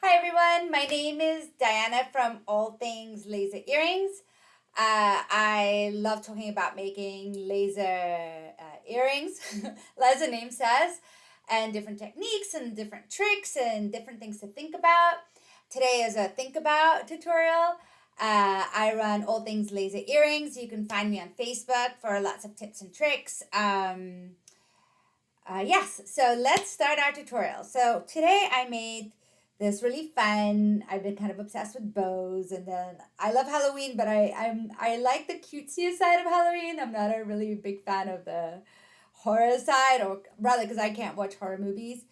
Hi everyone, my name is Diana from All Things Laser Earrings. I love talking about making laser earrings, as the name says, and different techniques and different tricks and different things to think about. Today is a think about tutorial. I run All Things Laser Earrings. You can find me on Facebook for lots of tips and tricks. Yes, so let's start our tutorial. So today I made this really fun. I've been kind of obsessed with bows, and then I love Halloween, but I like the cutesy side of Halloween. I'm not a really big fan of the horror side, or rather, because I can't watch horror movies.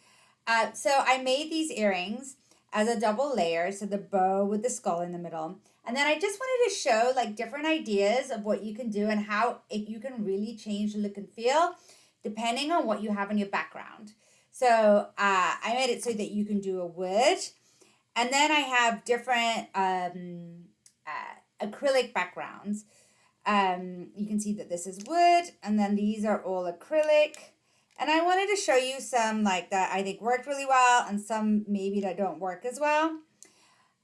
So I made these earrings as a double layer, so the bow with the skull in the middle. And then I just wanted to show like different ideas of what you can do and how you can really change the look and feel depending on what you have in your background. So I made it so that you can do a wood. And then I have different acrylic backgrounds. You can see that this is wood, and then these are all acrylic. And I wanted to show you some like that I think worked really well and some maybe that don't work as well.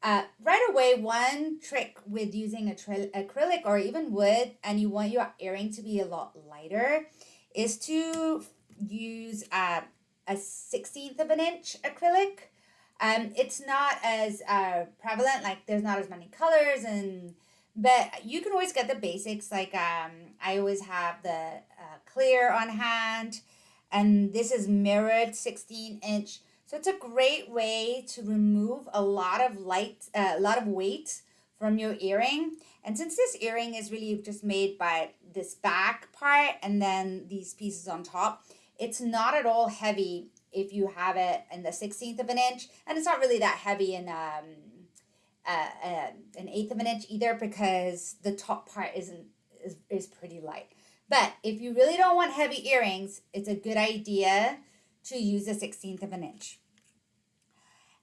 Right away, one trick with using acrylic or even wood, and you want your earring to be a lot lighter, is to use a 1/16 of an inch acrylic. It's not as prevalent, like there's not as many colors, but you can always get the basics. Like I always have the clear on hand, and this is mirrored 16-inch. So it's a great way to remove a lot of weight from your earring. And since this earring is really just made by this back part and then these pieces on top, it's not at all heavy if you have it in the 1/16 of an inch, and it's not really that heavy in an eighth of an inch either, because the top part is pretty light. But if you really don't want heavy earrings, it's a good idea to use a 1/16 of an inch.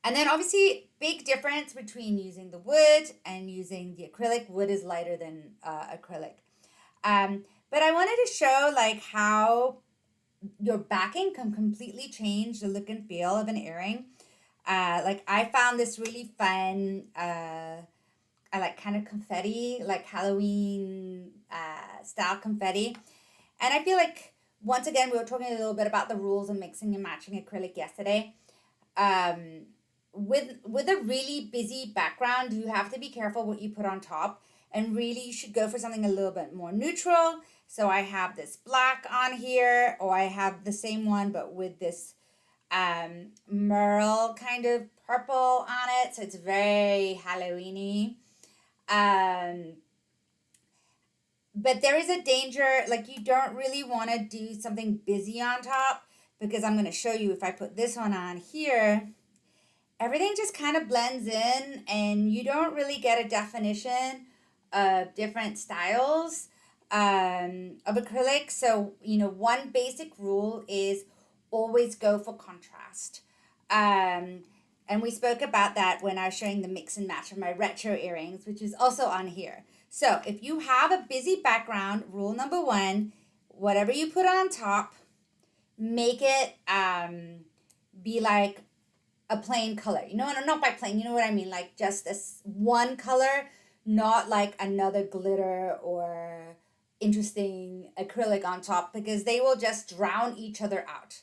And then obviously, big difference between using the wood and using the acrylic. Wood is lighter than acrylic. But I wanted to show like how your backing can completely change the look and feel of an earring. Like I found this really fun, I like kind of confetti, like Halloween style confetti. And I feel like, once again, we were talking a little bit about the rules of mixing and matching acrylic yesterday. With a really busy background, you have to be careful what you put on top, and really you should go for something a little bit more neutral. So I have this black on here, or I have the same one but with this merle kind of purple on it, so it's very Halloweeny. But there is a danger, like you don't really want to do something busy on top, because I'm going to show you if I put this one on here, everything just kind of blends in and you don't really get a definition of different styles of acrylic. So, one basic rule is always go for contrast. And we spoke about that when I was showing the mix and match of my retro earrings, which is also on here. So if you have a busy background, rule number one, whatever you put on top, make it be like a plain color. Not by plain, you know what I mean? Like just this one color, not like another glitter or interesting acrylic on top, because they will just drown each other out.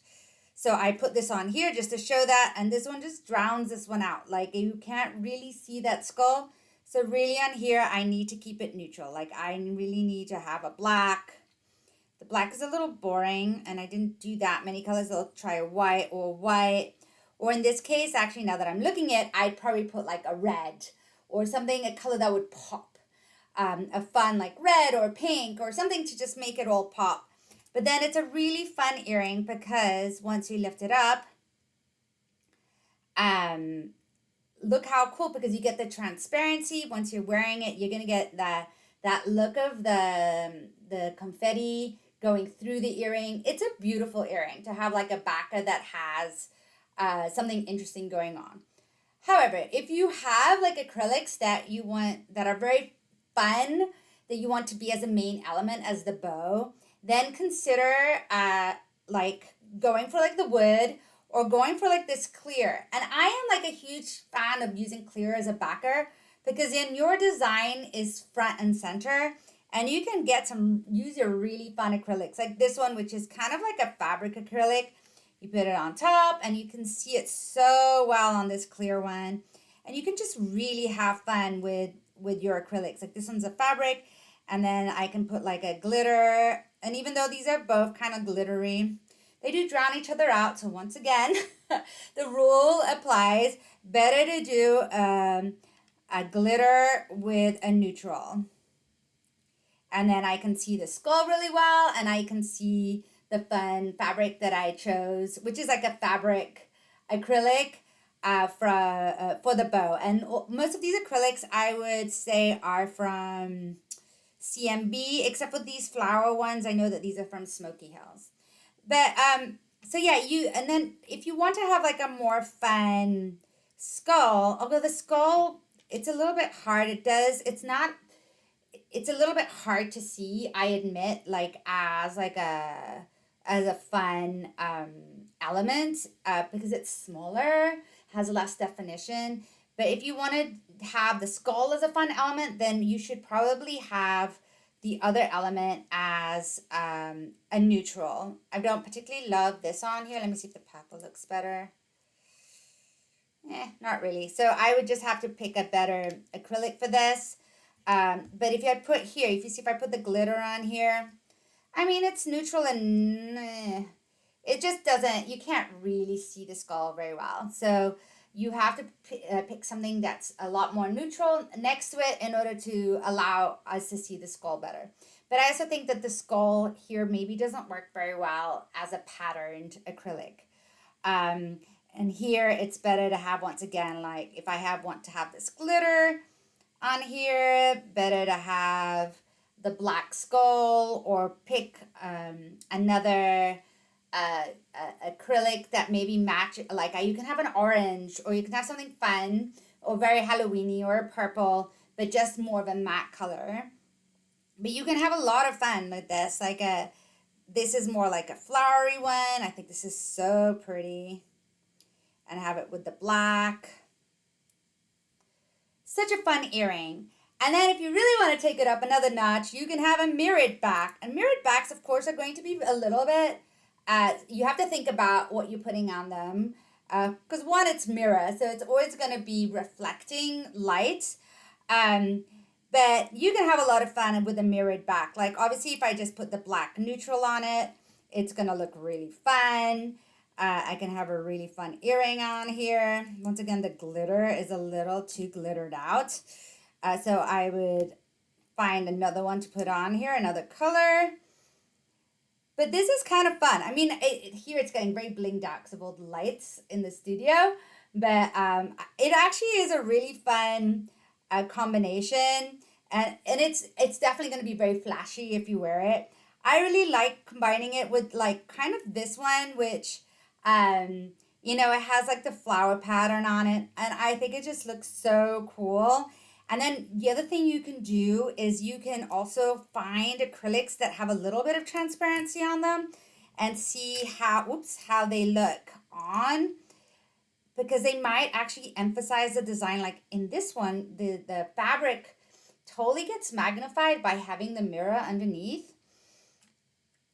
So I put this on here just to show that, and this one just drowns this one out. Like you can't really see that skull. So really on here, I need to keep it neutral. Like I really need to have a black. The black is a little boring, and I didn't do that many colors. I'll try a white. Or in this case, actually, now that I'm looking at it, I'd probably put like a red or something, a color that would pop. A fun like red or pink or something to just make it all pop. But then it's a really fun earring, because once you lift it up, look how cool, because you get the transparency. Once you're wearing it, you're gonna get that look of the confetti going through the earring. It's a beautiful earring to have, like a backer that has something interesting going on. However, if you have like acrylics that you want that are very fun, that you want to be as a main element as the bow, then consider like going for like the wood or going for like this clear. And I am like a huge fan of using clear as a backer because then your design is front and center and you can use your really fun acrylics like this one, which is kind of like a fabric acrylic. You put it on top and you can see it so well on this clear one. And you can just really have fun with your acrylics. Like this one's a fabric, and then I can put like a glitter. And even though these are both kind of glittery, they do drown each other out. So once again, the rule applies. Better to do a glitter with a neutral. And then I can see the skull really well, and I can see the fun fabric that I chose, which is like a fabric acrylic for the bow. And most of these acrylics I would say are from CMB, except for these flower ones. I know that these are from Smoky Hills. But so yeah, and then if you want to have like a more fun skull, although the skull, it's a little bit hard. It's a little bit hard to see, I admit, like as a fun element because it's smaller, has less definition. But if you want to have the skull as a fun element, then you should probably have the other element as a neutral. I don't particularly love this on here. Let me see if the purple looks better. Not really. So I would just have to pick a better acrylic for this. But if I put here, if you see if I put the glitter on here, I mean, it's neutral and it just doesn't, you can't really see the skull very well. So you have to pick something that's a lot more neutral next to it in order to allow us to see the skull better. But I also think that the skull here maybe doesn't work very well as a patterned acrylic. And here it's better to have, once again, like if I want to have this glitter on here, better to have the black skull or pick another acrylic that maybe match, like you can have an orange or you can have something fun or very Halloweeny or a purple, but just more of a matte color. But you can have a lot of fun with this. This is more like a flowery one. I think this is so pretty. And have it with the black. Such a fun earring. And then if you really want to take it up another notch, you can have a mirrored back. And mirrored backs, of course, are going to be a little bit, you have to think about what you're putting on them. Because one, it's mirror, so it's always going to be reflecting light. But you can have a lot of fun with a mirrored back. Like obviously if I just put the black neutral on it, it's going to look really fun. I can have a really fun earring on here. Once again, the glitter is a little too glittered out. So I would find another one to put on here, another color. But this is kind of fun. I mean, here it's getting very blinged out because of all the lights in the studio. But it actually is a really fun combination. And it's definitely going to be very flashy if you wear it. I really like combining it with like kind of this one, which... it has like the flower pattern on it, and I think it just looks so cool. And then the other thing you can do is you can also find acrylics that have a little bit of transparency on them and see how they look on, because they might actually emphasize the design. Like in this one, the fabric totally gets magnified by having the mirror underneath.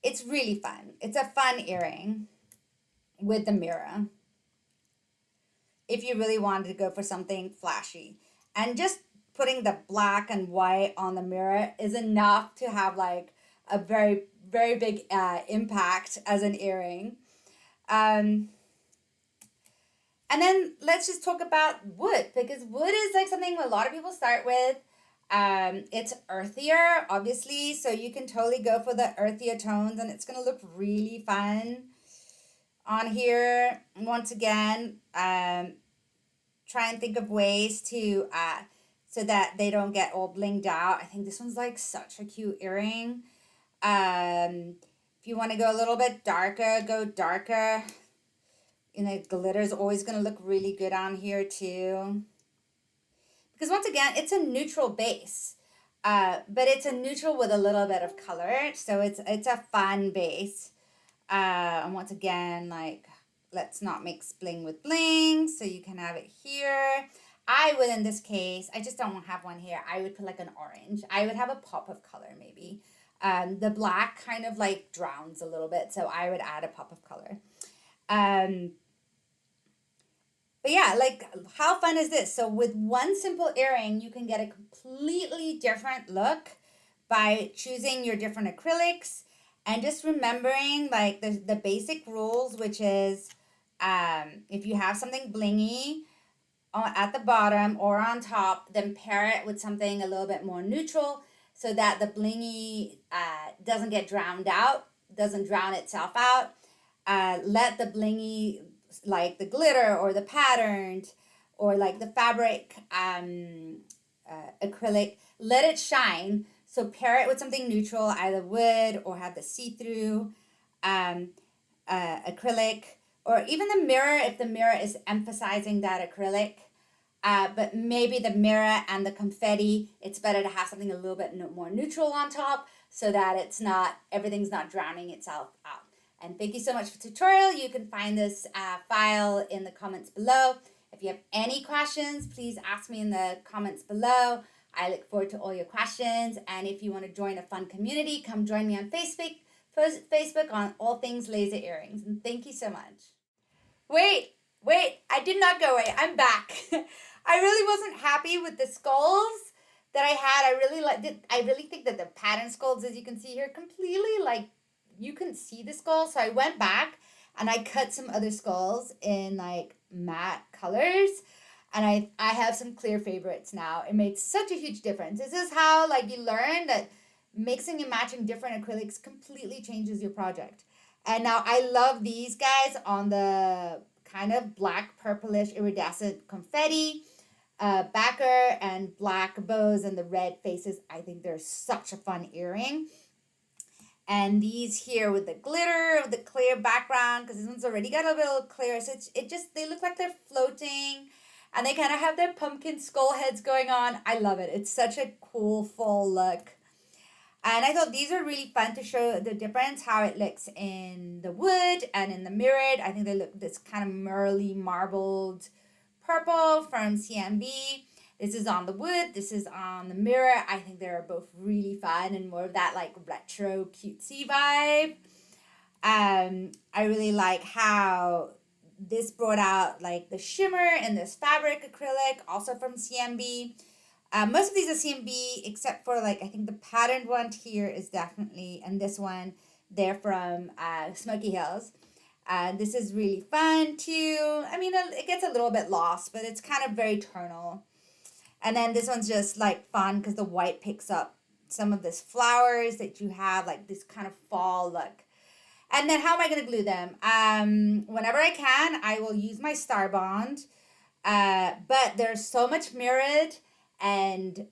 It's really fun. It's a fun earring with the mirror if you really wanted to go for something flashy. And just putting the black and white on the mirror is enough to have like a very, very big impact as an earring. And then let's just talk about wood, because wood is like something a lot of people start with. It's earthier, obviously, so you can totally go for the earthier tones and it's going to look really fun on here. Once again, try and think of ways to so that they don't get all blinged out. I think this one's like such a cute earring. If you want to go a little bit darker, go darker. Glitter is always going to look really good on here too. Because once again, it's a neutral base. But it's a neutral with a little bit of color. So it's a fun base. And once again, like let's not mix bling with bling. So you can have it here. I would, in this case, I just don't have one here. I would put like an orange. I would have a pop of color maybe. The black kind of like drowns a little bit, so I would add a pop of color. But yeah, like how fun is this? So with one simple earring, you can get a completely different look by choosing your different acrylics and just remembering like the basic rules, which is if you have something blingy at the bottom or on top, then pair it with something a little bit more neutral so that the blingy doesn't get drowned out, doesn't drown itself out. Let the blingy, like the glitter or the patterned or like the fabric acrylic, let it shine. So pair it with something neutral, either wood or have the see-through acrylic, or even the mirror if the mirror is emphasizing that acrylic. But maybe the mirror and the confetti, it's better to have something a little bit more neutral on top so that it's not, everything's not drowning itself out. And thank you so much for the tutorial. You can find this file in the comments below. If you have any questions, please ask me in the comments below. I look forward to all your questions. And if you want to join a fun community, come join me on Facebook on all things laser earrings. And thank you so much. Wait, I did not go away. I'm back. I really wasn't happy with the skulls that I had. I really think that the pattern skulls, as you can see here, completely like, you can see the skull. So I went back and I cut some other skulls in like matte colors. And I have some clear favorites now. It made such a huge difference. This is how like you learn that mixing and matching different acrylics completely changes your project. And now I love these guys on the kind of black purplish iridescent confetti backer and black bows and the red faces. I think they're such a fun earring. And these here with the glitter, with the clear background, because this one's already got a little clear. So they look like they're floating. And they kind of have their pumpkin skull heads going on. I love it. It's such a cool fall look. And I thought these are really fun to show the difference, how it looks in the wood and in the mirrored. I think they look this kind of merly marbled purple from CMB. This is on the wood. This is on the mirror. I think they're both really fun and more of that like retro cutesy vibe. I really like how this brought out like the shimmer in this fabric acrylic, also from CMB. Most of these are CMB except for like, I think the patterned one here is definitely, and this one, they're from Smoky Hills. This is really fun too. I mean, it gets a little bit lost, but it's kind of very tonal. And then this one's just like fun because the white picks up some of this flowers that you have, like this kind of fall look. And then how am I going to glue them? Whenever I can, I will use my Star Bond. But there's so much mirrored and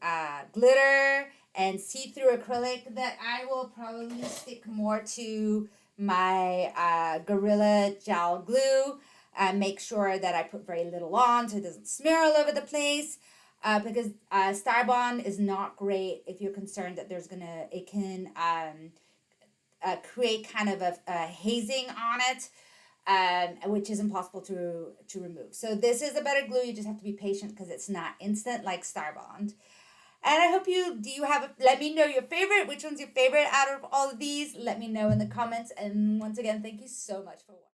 glitter and see-through acrylic that I will probably stick more to my Gorilla Gel Glue. Make sure that I put very little on so it doesn't smear all over the place. Because Star Bond is not great if you're concerned that it can create kind of a hazing on it, which is impossible to remove. So this is a better glue. You just have to be patient because it's not instant like Star Bond. And I hope let me know your favorite. Which one's your favorite out of all of these? Let me know in the comments. And once again, thank you so much for watching.